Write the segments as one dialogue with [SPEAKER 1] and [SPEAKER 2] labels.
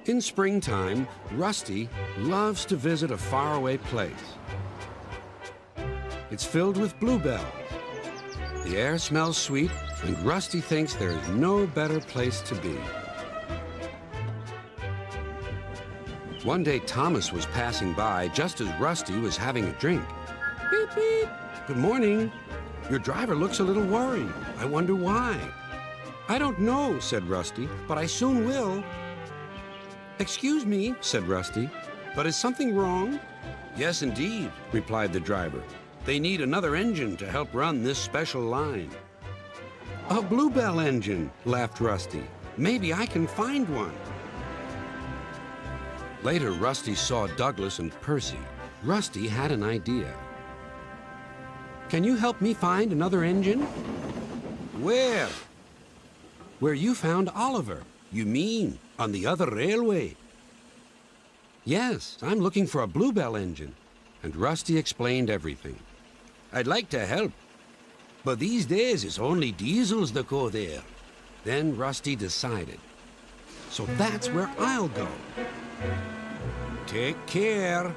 [SPEAKER 1] In springtime, Rusty loves to visit a faraway place. It's filled with bluebells. The air smells sweet, and Rusty thinks there is no better place to be. One day, Thomas was passing by just as Rusty was having a drink. Beep, beep. Good morning. Your driver looks a little worried. I wonder why. I don't know, said Rusty, but I soon will. Excuse me, said Rusty, but is something wrong? Yes, indeed, replied the driver. They need another engine to help run this special line. A bluebell engine, laughed Rusty. Maybe I can find one. Later, Rusty saw Douglas and Percy. Rusty had an idea. Can you help me find another engine? Where? Where you found Oliver. You mean on the other railway? Yes, I'm looking for a bluebell engine. And Rusty explained everything. I'd like to help, but these days it's only diesels that go there. Then Rusty decided. So that's where I'll go. Take care.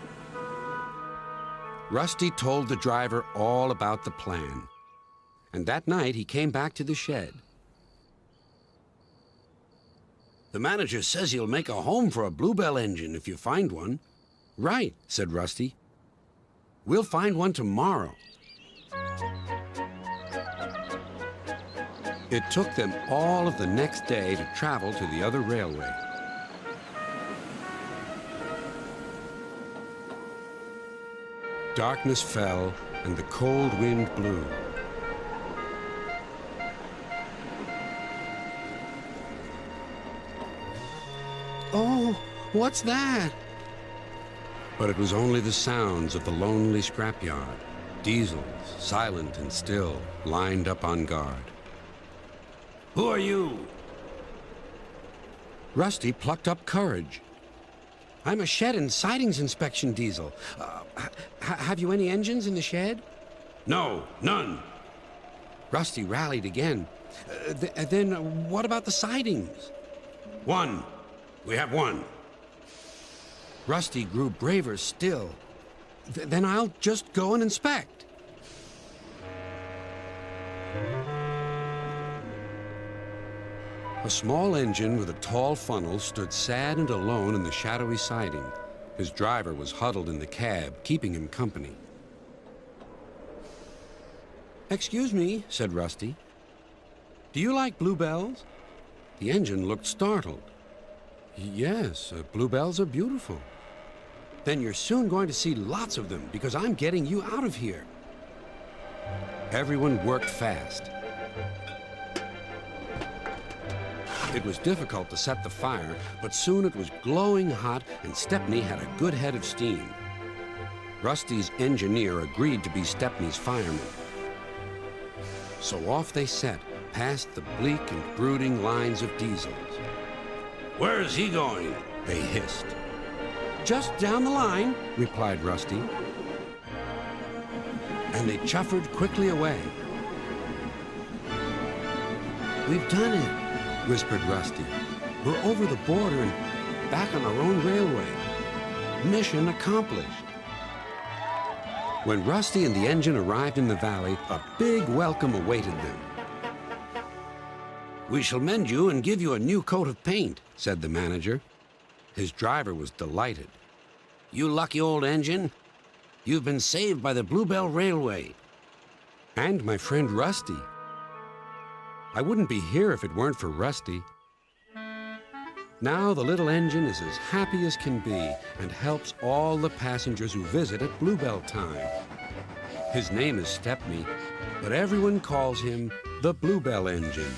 [SPEAKER 1] Rusty told the driver all about the plan. And that night he came back to the shed. The manager says he'll make a home for a bluebell engine if you find one. Right, said Rusty. We'll find one tomorrow. It took them all of the next day to travel to the other railway. Darkness fell and the cold wind blew. Oh, what's that? But it was only the sounds of the lonely scrapyard. Diesels, silent and still, lined up on guard. Who are you? Rusty plucked up courage. I'm a shed and sidings inspection diesel. Have you any engines in the shed? No, none. Rusty rallied again. Then what about the sidings? One. We have one. Rusty grew braver still. Then I'll just go and inspect. A small engine with a tall funnel stood sad and alone in the shadowy siding. His driver was huddled in the cab, keeping him company. Excuse me, said Rusty. Do you like bluebells? The engine looked startled. Yes, bluebells are beautiful. Then you're soon going to see lots of them because I'm getting you out of here. Everyone worked fast. It was difficult to set the fire, but soon it was glowing hot and Stepney had a good head of steam. Rusty's engineer agreed to be Stepney's fireman. So off they set, past the bleak and brooding lines of diesels. Where is he going? They hissed. Just down the line, replied Rusty. And they chuffered quickly away. We've done it, whispered Rusty. We're over the border and back on our own railway. Mission accomplished. When Rusty and the engine arrived in the valley, a big welcome awaited them. We shall mend you and give you a new coat of paint, said the manager. His driver was delighted. You lucky old engine. You've been saved by the Bluebell Railway. And my friend Rusty. I wouldn't be here if it weren't for Rusty. Now the little engine is as happy as can be and helps all the passengers who visit at Bluebell time. His name is Stepney, but everyone calls him the Bluebell Engine.